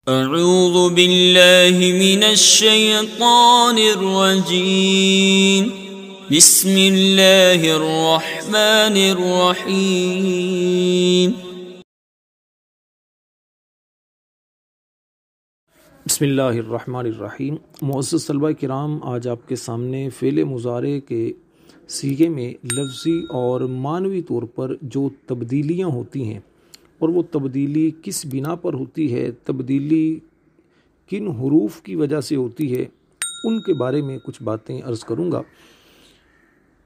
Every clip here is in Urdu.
اعوذ باللہ من الشیطان الرجیم بسم اللہ الرحمن الرحیم بسم اللہ الرحمن الرحیم۔ معزز طلبہ کرام، آج آپ کے سامنے فعل مضارع کے صیغے میں لفظی اور معنوی طور پر جو تبدیلیاں ہوتی ہیں اور وہ تبدیلی کس بنا پر ہوتی ہے، تبدیلی کن حروف کی وجہ سے ہوتی ہے، ان کے بارے میں کچھ باتیں عرض کروں گا۔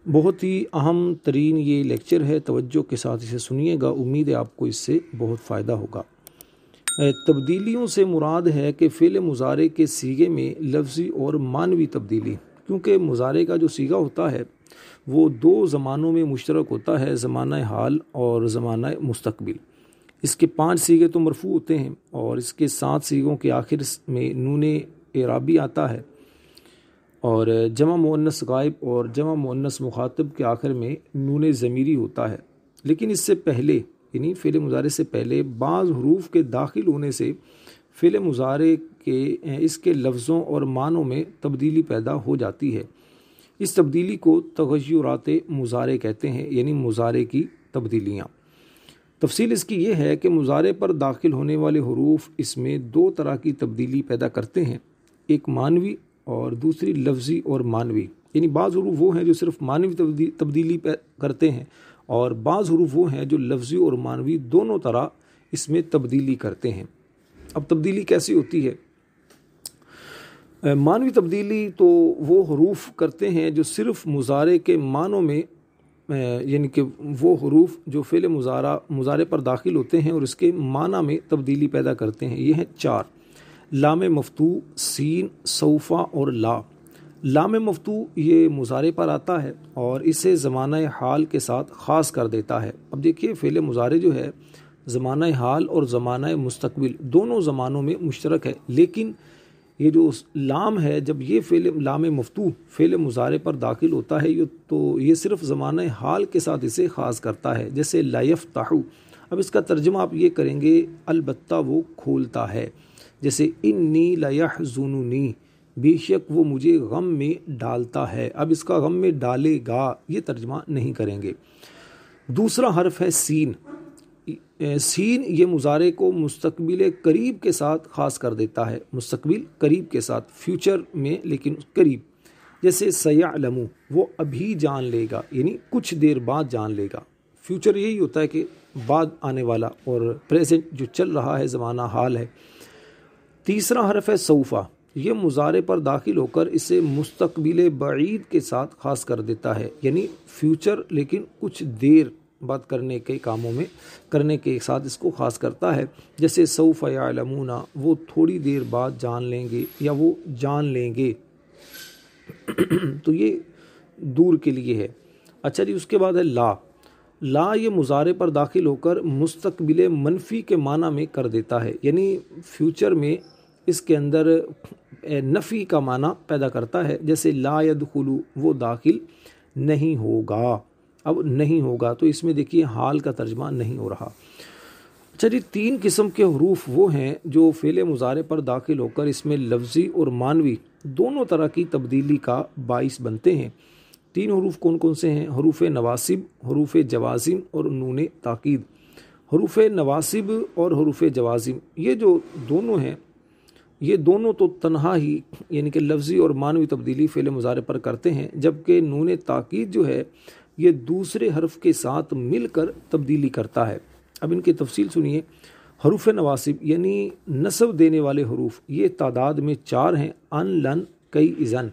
بہت ہی اہم ترین یہ لیکچر ہے، توجہ کے ساتھ اسے سنیے گا، امید ہے آپ کو اس سے بہت فائدہ ہوگا۔ تبدیلیوں سے مراد ہے کہ فعل مضارع کے صیغے میں لفظی اور معنوی تبدیلی، کیونکہ مضارع کا جو صیغہ ہوتا ہے وہ دو زمانوں میں مشترک ہوتا ہے، زمانہ حال اور زمانہ مستقبل۔ اس کے 5 صیغے تو مرفوع ہوتے ہیں اور اس کے 7 صیغوں کے آخر میں نون اعرابی آتا ہے، اور جمع مؤنث غائب اور جمع مؤنث مخاطب کے آخر میں نون ضمیری ہوتا ہے۔ لیکن اس سے پہلے، یعنی فعل مضارع سے پہلے، بعض حروف کے داخل ہونے سے فعل مضارع کے اس کے لفظوں اور معنوں میں تبدیلی پیدا ہو جاتی ہے۔ اس تبدیلی کو تغیرات مضارع کہتے ہیں، یعنی مضارع کی تبدیلیاں۔ تفصیل اس کی یہ ہے کہ مضارع پر داخل ہونے والے حروف اس میں 2 طرح کی تبدیلی پیدا کرتے ہیں، ایک معنوی اور دوسری لفظی اور معنوی۔ یعنی بعض حروف وہ ہیں جو صرف معنوی تبدیلی کرتے ہیں، اور بعض حروف وہ ہیں جو لفظی اور معنوی دونوں طرح اس میں تبدیلی کرتے ہیں۔ اب تبدیلی کیسی ہوتی ہے؟ معنوی تبدیلی تو وہ حروف کرتے ہیں جو صرف مضارع کے معنوں میں، یعنی کہ وہ حروف جو فعل مضارع پر داخل ہوتے ہیں اور اس کے معنی میں تبدیلی پیدا کرتے ہیں۔ یہ ہیں 4: لام مفتوح، سین، سوفا اور لا۔ لام مفتوح یہ مضارع پر آتا ہے اور اسے زمانہ حال کے ساتھ خاص کر دیتا ہے۔ اب دیکھیے، فعل مضارع جو ہے زمانہ حال اور زمانہ مستقبل دونوں زمانوں میں مشترک ہے، لیکن یہ جو لام ہے، جب یہ لام مفتوح فعل مضارع پر داخل ہوتا ہے تو یہ صرف زمانہ حال کے ساتھ اسے خاص کرتا ہے، جیسے لا یفتح۔ اب اس کا ترجمہ آپ یہ کریں گے، البتہ وہ کھولتا ہے، جیسے انی لا یحزننی، بے شک وہ مجھے غم میں ڈالتا ہے۔ اب اس کا غم میں ڈالے گا یہ ترجمہ نہیں کریں گے۔ دوسرا حرف ہے سین۔ سین یہ مضارع کو مستقبل قریب کے ساتھ خاص کر دیتا ہے، مستقبل قریب کے ساتھ، فیوچر میں لیکن قریب، جیسے سیعلم، وہ ابھی جان لے گا، یعنی کچھ دیر بعد جان لے گا۔ فیوچر یہی ہوتا ہے کہ بعد آنے والا، اور پریزنٹ جو چل رہا ہے زمانہ حال ہے۔ تیسرا حرف ہے سوفا۔ یہ مضارع پر داخل ہو کر اسے مستقبل بعید کے ساتھ خاص کر دیتا ہے، یعنی فیوچر لیکن کچھ دیر بات کرنے کے کاموں میں کرنے کے ساتھ اس کو خاص کرتا ہے، جیسے سوف یعلمون، وہ تھوڑی دیر بعد جان لیں گے یا وہ جان لیں گے۔ تو یہ دور کے لیے ہے۔ اچھا جی، اس کے بعد ہے لا۔ لا یہ مضارع پر داخل ہو کر مستقبل منفی کے معنی میں کر دیتا ہے، یعنی فیوچر میں اس کے اندر نفی کا معنی پیدا کرتا ہے، جیسے لا يدخل، وہ داخل نہیں ہوگا۔ اب نہیں ہوگا تو اس میں دیکھیے حال کا ترجمہ نہیں ہو رہا۔ اچھا جی، 3 قسم کے حروف وہ ہیں جو فعل مضارع پر داخل ہو کر اس میں لفظی اور معنوی دونوں طرح کی تبدیلی کا باعث بنتے ہیں۔ 3 حروف کون کون سے ہیں؟ حروف نواصب، حروف جوازم اور نون تاکید۔ حروف نواصب اور حروف جوازم یہ جو دونوں ہیں، یہ دونوں تو تنہا ہی یعنی کہ لفظی اور معنوی تبدیلی فعل مضارع پر کرتے ہیں، جبکہ نون تاکید جو ہے یہ دوسرے حرف کے ساتھ مل کر تبدیلی کرتا ہے۔ اب ان کی تفصیل سنیے۔ حروف نواصب یعنی نصب دینے والے حروف، یہ تعداد میں 4 ہیں، ان، لن، کئی، اذن۔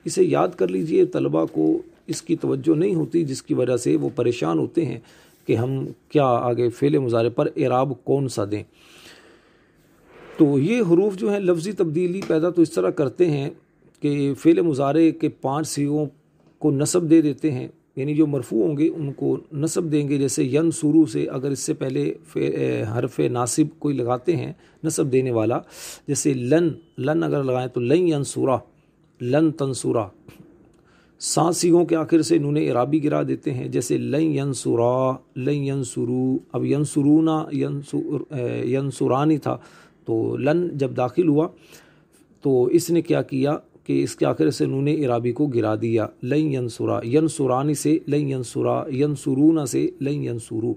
اسے یاد کر لیجئے، طلبہ کو اس کی توجہ نہیں ہوتی، جس کی وجہ سے وہ پریشان ہوتے ہیں کہ ہم کیا آگے فعل مضارع پر اعراب کون سا دیں۔ تو یہ حروف جو ہیں لفظی تبدیلی پیدا تو اس طرح کرتے ہیں کہ فعل مضارع کے 5 صیغوں کو نصب دے دیتے ہیں، یعنی جو مرفوع ہوں گے ان کو نصب دیں گے، جیسے ینصرو سے اگر اس سے پہلے حرف ناصب کوئی لگاتے ہیں نصب دینے والا، جیسے لن اگر لگائیں تو لن ینصرا، لن تنصرا۔ 7 صیغوں کے آخر سے نون اعرابی گرا دیتے ہیں، جیسے لن ینصرا، لن ینصرو۔ اب ینصرونا ینصرانی تھا تو لن جب داخل ہوا تو اس نے کیا کیا کہ اس کے آخر سے نون اعرابی کو گرا دیا، لن ینصرا، ینصرانی سے لن ینصرا، ینصرون سے لن ینصرو۔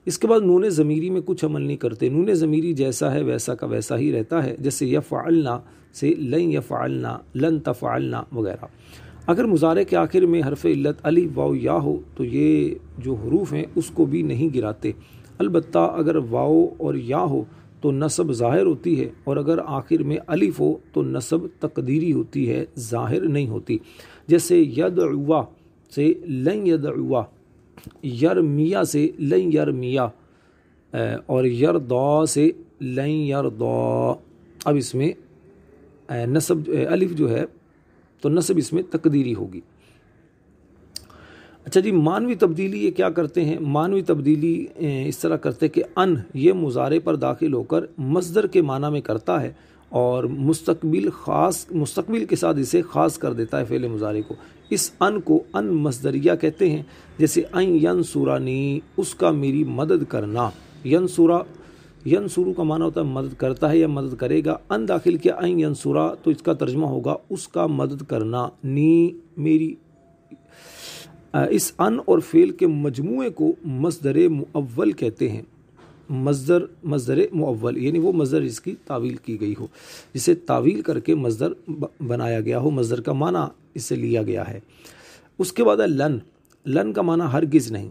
اس کے بعد نون ضمیری میں کچھ عمل نہیں کرتے، نون ضمیری جیسا ہے ویسا کا ویسا ہی رہتا ہے، جیسے یفعلنا سے لن یفعلنا، لن تفعلنا وغیرہ۔ اگر مضارع کے آخر میں حرف علت الف واو یا ہو تو یہ جو حروف ہیں اس کو بھی نہیں گراتے، البتہ اگر واو اور یا ہو تو نصب ظاہر ہوتی ہے، اور اگر آخر میں الف ہو تو نصب تقدیری ہوتی ہے، ظاہر نہیں ہوتی، جیسے یدعوا سے لن یدعوا، یرمیا سے لن یرمیا، اور یرضا سے لن یرضا۔ اب اس میں نصب الف جو ہے تو نصب اس میں تقدیری ہوگی۔ اچھا جی، معنوی تبدیلی یہ کیا کرتے ہیں؟ معنوی تبدیلی اس طرح کرتے کہ ان یہ مضارع پر داخل ہو کر مصدر کے معنی میں کرتا ہے اور مستقبل کے ساتھ اسے خاص کر دیتا ہے فعل مضارع کو۔ اس ان کو ان مصدریہ کہتے ہیں، جیسے ان ینصرنی، اس کا میری مدد کرنا۔ ینصرو کا معنی ہوتا ہے مدد کرتا ہے یا مدد کرے گا، ان داخل کیا ان ینصرا تو اس کا ترجمہ ہوگا اس کا مدد کرنا، نی میری۔ اس ان اور فعل کے مجموعے کو مصدر مؤول کہتے ہیں، مصدر مؤول یعنی وہ مصدر جس کی تعویل کی گئی ہو، جسے تعویل کر کے مصدر بنایا گیا ہو، مصدر کا معنی اس سے لیا گیا ہے۔ اس کے بعد ہے لن۔ لن کا معنی ہرگز نہیں،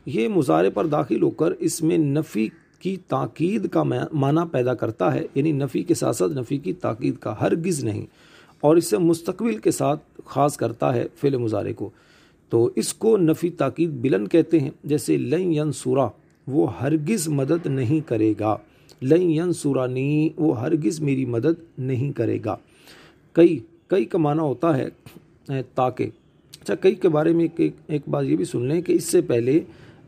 یہ مضارع پر داخل ہو کر اس میں نفی کی تاکید کا معنی پیدا کرتا ہے، یعنی نفی کے ساتھ ساتھ نفی کی تاکید کا، ہرگز نہیں، اور اس سے مستقبل کے ساتھ خاص کرتا ہے فعل مضارع کو، تو اس کو نفی تاکید بلن کہتے ہیں، جیسے لن ینصرا وہ ہرگز مدد نہیں کرے گا، لن ینصرنی وہ ہرگز میری مدد نہیں کرے گا۔ کئی کا معنی ہوتا ہے تاکہ۔ اچھا، کئی کے بارے میں ایک بات یہ بھی سن لیں کہ اس سے پہلے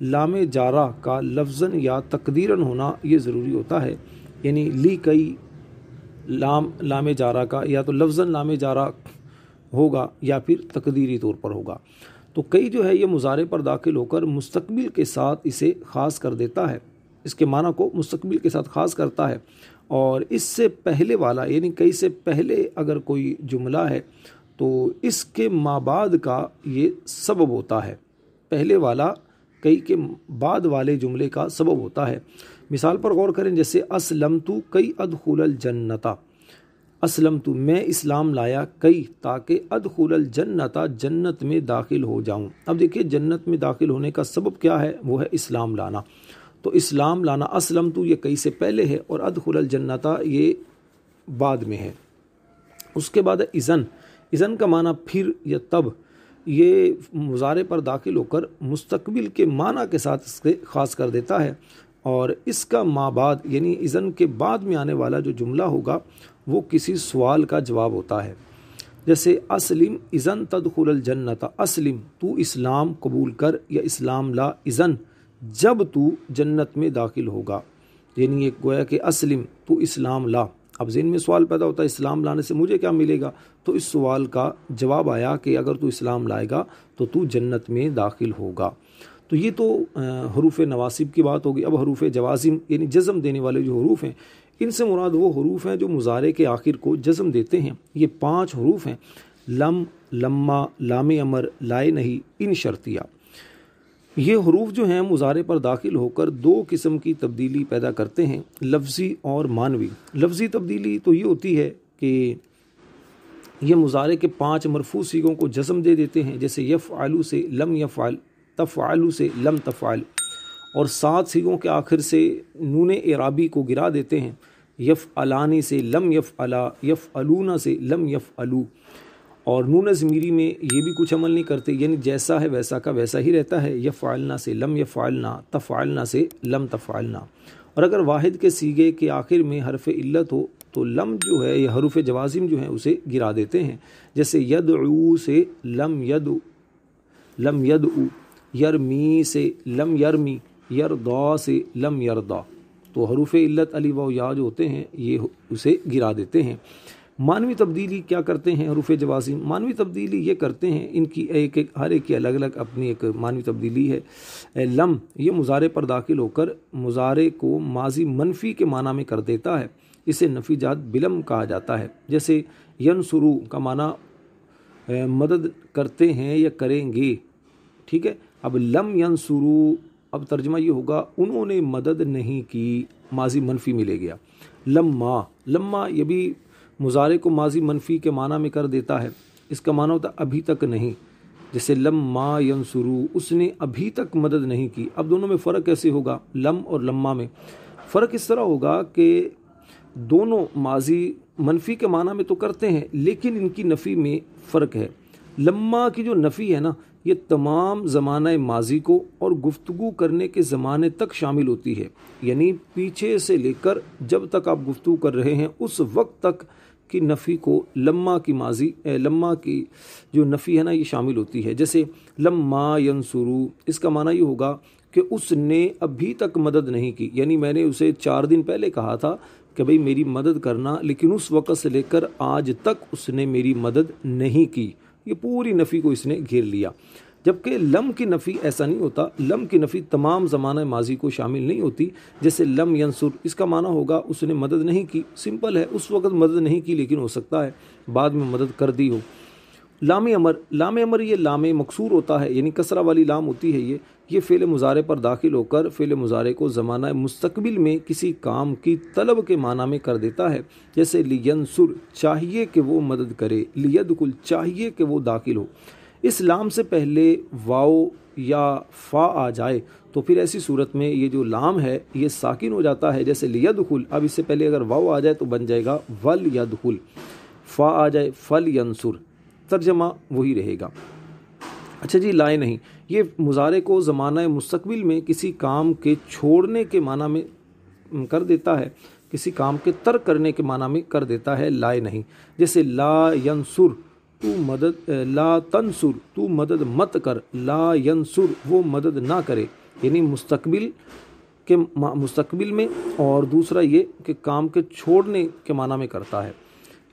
لام جارہ کا لفظاً یا تقدیراً ہونا یہ ضروری ہوتا ہے، یعنی لی کئی لام جارہ کا یا تو لفظاً لام جارہ ہوگا یا پھر تقدیری طور پر ہوگا۔ تو کئی جو ہے یہ مضارع پر داخل ہو کر مستقبل کے ساتھ اسے خاص کر دیتا ہے، اس کے معنی کو مستقبل کے ساتھ خاص کرتا ہے، اور اس سے پہلے والا یعنی کئی سے پہلے اگر کوئی جملہ ہے تو اس کے مابعد کا یہ سبب ہوتا ہے، پہلے والا کئی کے بعد والے جملے کا سبب ہوتا ہے۔ مثال پر غور کریں، جیسے اسلمت کئی ادخل الجنت، اسلمت میں اسلام لایا، کئی تاکہ ادخل الجنت جنت میں داخل ہو جاؤں۔ اب دیکھیے جنت میں داخل ہونے کا سبب کیا ہے، وہ ہے اسلام لانا، تو اسلام لانا اسلمت یہ کئی سے پہلے ہے اور ادخل الجنت یہ بعد میں ہے۔ اس کے بعد اذن۔ اذن کا معنی پھر یا تب، یہ مضارع پر داخل ہو کر مستقبل کے معنی کے ساتھ اس کے خاص کر دیتا ہے، اور اس کا ما بعد یعنی اذن کے بعد میں آنے والا جو جملہ ہوگا وہ کسی سوال کا جواب ہوتا ہے، جیسے اسلم اذن تدخل الجنت، اسلم تو اسلام قبول کر یا اسلام لا، اذن جب تو جنت میں داخل ہوگا، یعنی یہ گویا کہ اسلم تو اسلام لا۔ اب ذہن میں سوال پیدا ہوتا ہے اسلام لانے سے مجھے کیا ملے گا، تو اس سوال کا جواب آیا کہ اگر تو اسلام لائے گا تو تو جنت میں داخل ہوگا۔ تو یہ تو حروف نواصب کی بات ہوگی۔ اب حروف جوازم یعنی جزم دینے والے جو حروف ہیں، ان سے مراد وہ حروف ہیں جو مضارع کے آخر کو جزم دیتے ہیں۔ یہ 5 حروف ہیں، لم، لما، لام امر، لائے نہیں، ان شرطیہ۔ یہ حروف جو ہیں مضارع پر داخل ہو کر 2 قسم کی تبدیلی پیدا کرتے ہیں، لفظی اور معنوی۔ لفظی تبدیلی تو یہ ہوتی ہے کہ یہ مضارع کے 5 مرفوع صیغوں کو جزم دے دیتے ہیں، جیسے یفعل سے لم یفعل، تفعل سے لم تفعل، اور 7 صیغوں کے آخر سے نون اعرابی کو گرا دیتے ہیں، یفعلان سے لم یفعلا، یفعلون سے لم یفعلو، اور نون ضمیری میں یہ بھی کچھ عمل نہیں کرتے، یعنی جیسا ہے ویسا کا ویسا ہی رہتا ہے، یفعلنا سے لم یفعلنا، تفعلنا سے لم تفعلنا۔ اور اگر واحد کے صیغے کے آخر میں حرف علت ہو تو لم جو ہے یہ حروف جوازم جو ہیں اسے گرا دیتے ہیں، جیسے یدعو سے لم یدعو، یرمی سے لم یرمی، یرضا سے لم یرضا۔ تو حروف علت الف و یا جو ہوتے ہیں یہ اسے گرا دیتے ہیں۔ معنوی تبدیلی کیا کرتے ہیں حروف جوازم؟ معنوی تبدیلی یہ کرتے ہیں، ان کی ہر ایک کی الگ الگ اپنی ایک معنوی تبدیلی ہے۔ لم یہ مضارع پر داخل ہو کر مضارع کو ماضی منفی کے معنی میں کر دیتا ہے، اسے نفی جات بلم کہا جاتا ہے۔ جیسے ینصرو کا معنی مدد کرتے ہیں یا کریں گے، ٹھیک ہے۔ اب لم ینصرو، اب ترجمہ یہ ہوگا انہوں نے مدد نہیں کی، ماضی منفی ملے گیا۔ لما، لما یہ بھی مضارع کو ماضی منفی کے معنی میں کر دیتا ہے، اس کا معنی ہوتا ہے ابھی تک نہیں، جیسے لما ینصرو، اس نے ابھی تک مدد نہیں کی۔ اب دونوں میں فرق کیسے ہوگا؟ لم اور لما میں فرق اس طرح ہوگا کہ دونوں ماضی منفی کے معنی میں تو کرتے ہیں، لیکن ان کی نفی میں فرق ہے۔ لما کی جو نفی ہے نا، یہ تمام زمانہ ماضی کو اور گفتگو کرنے کے زمانے تک شامل ہوتی ہے، یعنی پیچھے سے لے کر جب تک آپ گفتگو کر رہے ہیں اس وقت تک کی نفی کو لما کی جو نفی ہے نا یہ شامل ہوتی ہے۔ جیسے لما ینصرو، اس کا معنی یہ ہوگا کہ اس نے ابھی تک مدد نہیں کی، یعنی میں نے اسے 4 دن پہلے کہا تھا کہ بھئی میری مدد کرنا، لیکن اس وقت سے لے کر آج تک اس نے میری مدد نہیں کی، یہ پوری نفی کو اس نے گھیر لیا۔ جبکہ لم کی نفی ایسا نہیں ہوتا، لم کی نفی تمام زمانہ ماضی کو شامل نہیں ہوتی۔ جیسے لم ینصر، اس کا معنی ہوگا اس نے مدد نہیں کی، سمپل ہے، اس وقت مدد نہیں کی لیکن ہو سکتا ہے بعد میں مدد کر دی ہو۔ لام امر، لام امر یہ لام مکسور ہوتا ہے، یعنی کسرہ والی لام ہوتی ہے، یہ فعل مضارع پر داخل ہو کر فعل مضارع کو زمانہ مستقبل میں کسی کام کی طلب کے معنی میں کر دیتا ہے۔ جیسے لینصر، چاہیے کہ وہ مدد کرے، لیدخل، چاہیے کہ وہ داخل ہو۔ اس لام سے پہلے واو یا فا آ جائے تو پھر ایسی صورت میں یہ جو لام ہے یہ ساکن ہو جاتا ہے، جیسے لیدخل، اب اس سے پہلے اگر واو آ جائے تو بن جائے گا ولیدخل، فا آ جائے فلینصر، ترجمہ وہی رہے گا۔ اچھا جی، لائے نہیں، یہ مضارع کو زمانہ مستقبل میں کسی کام کے چھوڑنے کے معنی میں کر دیتا ہے، کسی کام کے ترک کرنے کے معنی میں کر دیتا ہے لائے نہیں۔ جیسے لا ینصر، تو مدد، لا تنصر، تو مدد مت کر، لا ینصر، وہ مدد نہ کرے، یعنی مستقبل میں، اور دوسرا یہ کہ کام کے چھوڑنے کے معنی میں کرتا ہے۔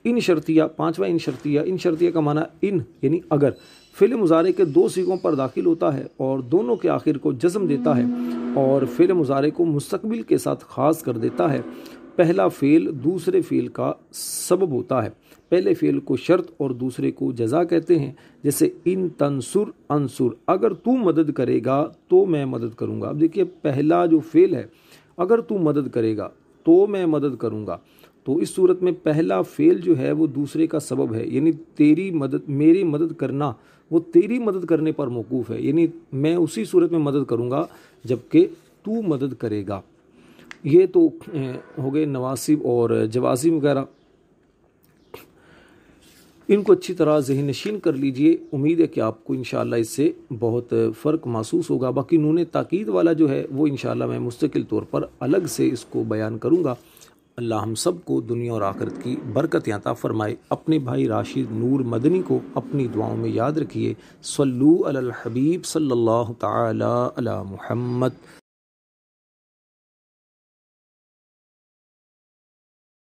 ان شرطیہ، پانچواں ان شرطیہ، ان شرطیہ کا معنی ان یعنی اگر، فعل مضارع کے 2 صیغوں پر داخل ہوتا ہے اور دونوں کے آخر کو جزم دیتا ہے اور فعل مضارع کو مستقبل کے ساتھ خاص کر دیتا ہے۔ پہلا فعل دوسرے فعل کا سبب ہوتا ہے، پہلے فعل کو شرط اور دوسرے کو جزا کہتے ہیں۔ جیسے ان تنصر انصر، اگر تو مدد کرے گا تو میں مدد کروں گا۔ اب دیکھیے پہلا جو فعل ہے، اگر تو مدد کرے گا تو میں مدد کروں گا، تو اس صورت میں پہلا فعل جو ہے وہ دوسرے کا سبب ہے، یعنی تیری مدد، میری مدد کرنا وہ تیری مدد کرنے پر موقوف ہے، یعنی میں اسی صورت میں مدد کروں گا جبکہ تو مدد کرے گا۔ یہ تو ہو گئے نواسب اور جوازم وغیرہ، ان کو اچھی طرح ذہن نشین کر لیجئے۔ امید ہے کہ آپ کو انشاءاللہ اس سے بہت فرق محسوس ہوگا۔ باقی نون تاکید والا جو ہے وہ انشاءاللہ میں مستقل طور پر الگ سے اس کو بیان کروں گا۔ اللہ ہم سب کو دنیا اور آخرت کی برکت عطا فرمائے۔ اپنے بھائی راشد نور مدنی کو اپنی دعاؤں میں یاد رکھیے۔ صلو علی الحبیب صلی اللہ تعالی علی محمد۔